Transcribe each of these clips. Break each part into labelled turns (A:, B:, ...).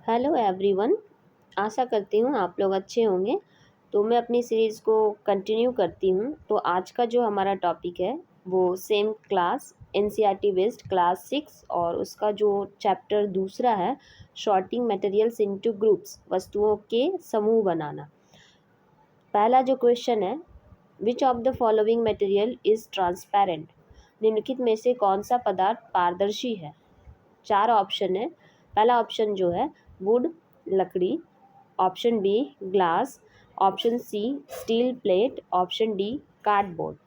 A: Hello everyone. आशा करती हूँ आप लोग अच्छे होंगे। तो मैं अपनी सीरीज़ को कंटिन्यू करती हूँ। तो आज का जो हमारा टॉपिक है वो same class NCERT based class 6 और उसका जो चैप्टर दूसरा है शॉर्टिंग मटेरियल्स इनटू ग्रुप्स, वस्तुओं के समूह बनाना। पहला जो क्वेश्चन है, which of the following material is transparent. निम्नलिखित में से कौन सा पदार्थ पारदर्शी है। चार ऑप्शन है। पहला ऑप्शन जो है वुड, लकड़ी, option B glass, option C steel plate, option D cardboard.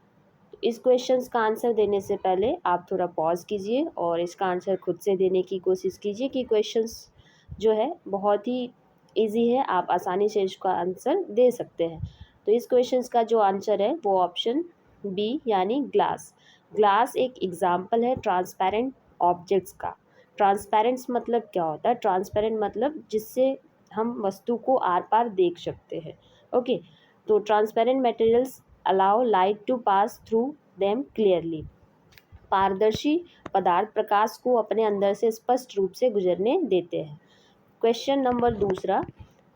A: इस क्वेश्चंस का आंसर देने से पहले आप थोड़ा पॉज कीजिए और इसका आंसर खुद से देने की कोशिश कीजिए कि क्वेश्चंस जो है बहुत ही इजी है, आप आसानी से इसका आंसर दे सकते हैं। तो इस क्वेश्चंस का जो आंसर है वो ऑप्शन बी यानी ग्लास। ग्लास एक एग्जाम्पल है ट्रांसपेरेंट ऑब्जेक्ट्स का। ट्रांसपेरेंट्स मतलब क्या होता है? ट्रांसपेरेंट मतलब जिससे हम वस्तु को आर पार देख सकते हैं। ओके, तो transparent materials allow light to pass through them clearly. पारदर्शी पदार्थ प्रकाश को अपने अंदर से स्पष्ट रूप से गुजरने देते हैं। क्वेश्चन नंबर दूसरा,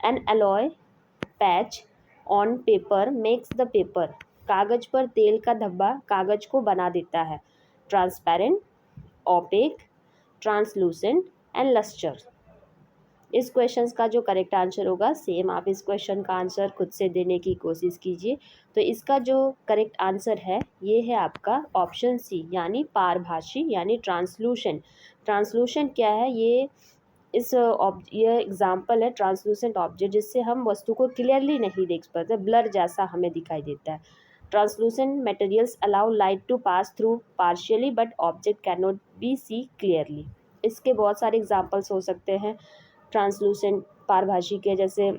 A: N alloy patch on paper makes the paper. कागज पर तेल का धब्बा कागज को बना देता है। Transparent, opaque, translucent and lustre. इस क्वेश्चन का जो करेक्ट आंसर होगा, सेम आप इस क्वेश्चन का आंसर खुद से देने की कोशिश कीजिए। तो इसका जो करेक्ट आंसर है ये है आपका ऑप्शन सी यानी पारभासी यानी ट्रांसलूसेंट। ट्रांसलूसेंट क्या है? ये एग्जाम्पल है ट्रांसलूसेंट ऑब्जेक्ट जिससे हम वस्तु को क्लियरली नहीं देख पाते, ब्लर जैसा हमें दिखाई देता है। Translucent materials allow light to pass through partially but object can not be see clearly. इसके बहुत सारे एग्जाम्पल्स हो सकते हैं ट्रांसलूसेंट पारभासी के, जैसे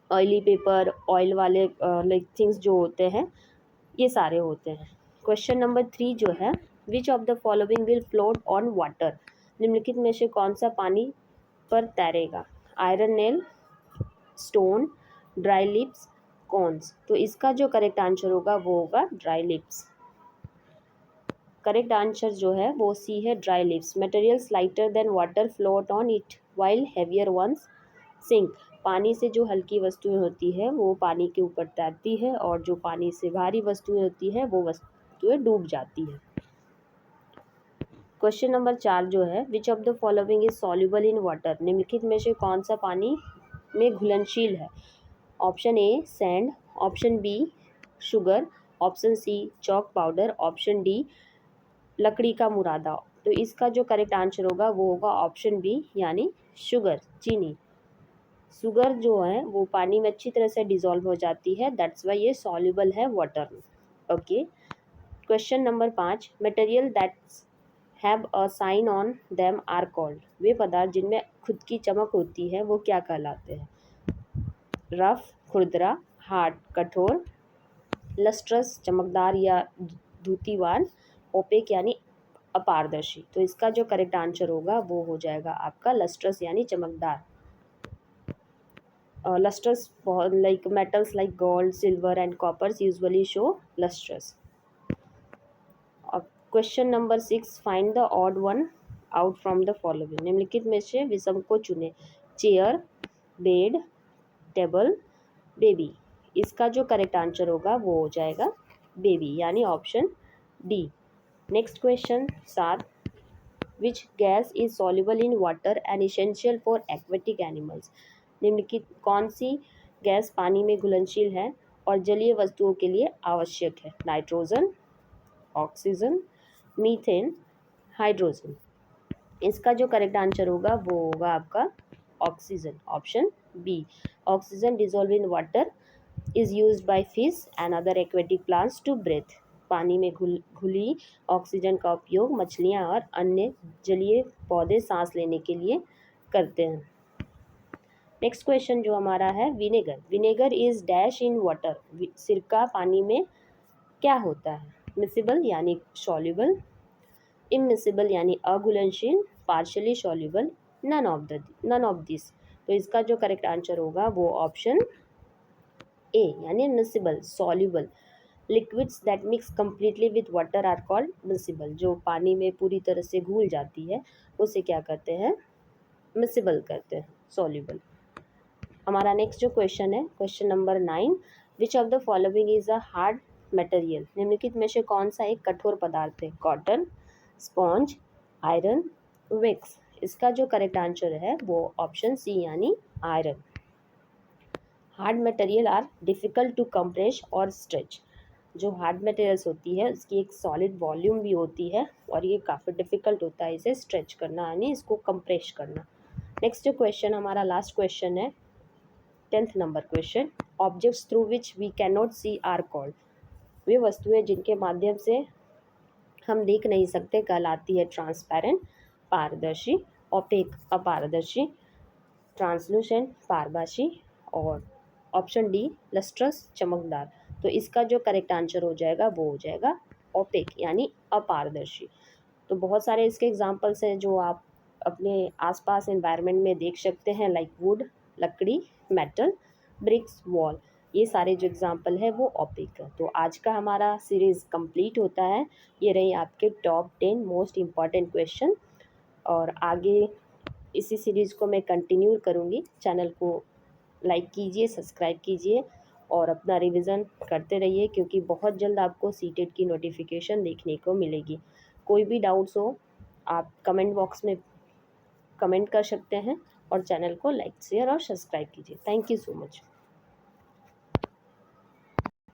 A: ऑयली पेपर, ऑयल वाले लाइक थिंग्स जो होते हैं, ये सारे होते हैं। क्वेश्चन नंबर 3 जो है, which of the following will float on water. निम्नलिखित में से कौन सा पानी पर तैरेगा? Iron nail, stone, dry leaves, coins. तो इसका जो करेक्ट आंसर होगा वो होगा ड्राई लिप्स। करेक्ट आंसर जो है वो सी है, dry lips. Materials lighter than water float on it while heavier ones sink. पानी से जो हल्की वस्तुएं होती है वो पानी के ऊपर तैरती है और जो पानी से भारी वस्तुएं होती है वो वस्तुएं डूब जाती है। क्वेश्चन नंबर 4 जो है, which of the following is soluble in water. निम्नलिखित में से कौन सा पानी में घुलनशील है? Option A sand, option B sugar, option C chalk powder, option D लकड़ी का मुरादा। तो इसका जो करेक्ट आंसर होगा वो होगा ऑप्शन बी यानी शुगर, चीनी। शुगर जो है वो पानी में अच्छी तरह से डिसॉल्व हो जाती है, दैट्स वाई ये सॉल्युबल है वाटर में। Okay, question number 5, material that's have a shine on them are called. वे पदार्थ जिनमें खुद की चमक होती है वो क्या कहलाते हैं? रफ, खुरदरा, हार्ड कठोर, लस्ट्रस चमकदार या धूतीवान, ओपेक यानी अपारदर्शी। तो इसका जो करेक्ट आंसर होगा वो हो जाएगा आपका लस्ट्रस यानी चमकदार। Lustrous like metals like gold, silver and coppers usually show lustrous. Question number 6, find the odd one out from the following. निम्नलिखित में से विषम को चुने। Chair, bed, table, baby. इसका जो करेक्ट आंसर होगा वो हो जाएगा बेबी यानी option D. Next question 7, which gas is soluble in water and essential for aquatic animals. निम्नलिखित कौन सी गैस पानी में घुलनशील है और जलीय वस्तुओं के लिए आवश्यक है? Nitrogen, oxygen, methane, hydrogen. इसका जो करेक्ट आंसर होगा वो होगा आपका oxygen, option B. Oxygen dissolve in water is used by fish and other aquatic plants to breathe. पानी में घुली ऑक्सीजन का उपयोग मछलियाँ और अन्य जलीय पौधे सांस लेने के लिए करते हैं। नेक्स्ट क्वेश्चन जो हमारा है, vinegar. Vinegar is dash in water. सिरका पानी में क्या होता है? मिसिबल यानी सॉल्युबल, इमिसिबल यानी अघुलनशील, partially soluble, none of this. तो इसका जो करेक्ट आंसर होगा वो ऑप्शन ए यानी miscible, soluble. Liquids that mix completely with water are called miscible. जो पानी में पूरी तरह से घुल जाती है उसे क्या कहते हैं? मिसिबल करते हैं, सॉल्युबल। हमारा नेक्स्ट जो क्वेश्चन है, question number 9, which of the following is a hard material, निम्नलिखित में से कौन सा एक कठोर पदार्थ है? Cotton, sponge, iron, wicks. इसका जो करेक्ट आंसर है वो ऑप्शन सी यानी iron. Hard material are difficult to compress और स्ट्रेच। जो हार्ड मटेरियल्स होती है उसकी एक सॉलिड वॉल्यूम भी होती है और ये काफ़ी डिफ़िकल्ट होता है इसे स्ट्रेच करना यानी इसको कंप्रेस करना। नेक्स्ट क्वेश्चन हमारा लास्ट क्वेश्चन है, 10th number question, objects through which we can not see are called. वे वस्तुएं जिनके माध्यम से हम देख नहीं सकते कहलाती है ट्रांसपेरेंट पारदर्शी, ओपेक अपारदर्शी, ट्रांसलूसेंट पारभासी और ऑप्शन डी लस्ट्रस चमकदार। तो इसका जो करेक्ट आंसर हो जाएगा वो हो जाएगा ओपेक यानी अपारदर्शी। तो बहुत सारे इसके एग्जांपल्स हैं जो आप अपने आसपास एनवायरनमेंट में देख सकते हैं, लाइक वुड, लकड़ी, मेटल, ब्रिक्स, वॉल। ये सारे जो एग्जांपल है वो ओपेक है। तो आज का हमारा सीरीज़ कंप्लीट होता है। ये रही आपके टॉप 10 मोस्ट इम्पॉर्टेंट क्वेश्चन और आगे इसी सीरीज़ को मैं कंटिन्यू करूँगी। चैनल को लाइक कीजिए, सब्सक्राइब कीजिए और अपना रिवीजन करते रहिए क्योंकि बहुत जल्द आपको सीटेट की नोटिफिकेशन देखने को मिलेगी। कोई भी डाउट्स हो आप कमेंट बॉक्स में कमेंट कर सकते हैं और चैनल को लाइक शेयर और सब्सक्राइब कीजिए। Thank you so much.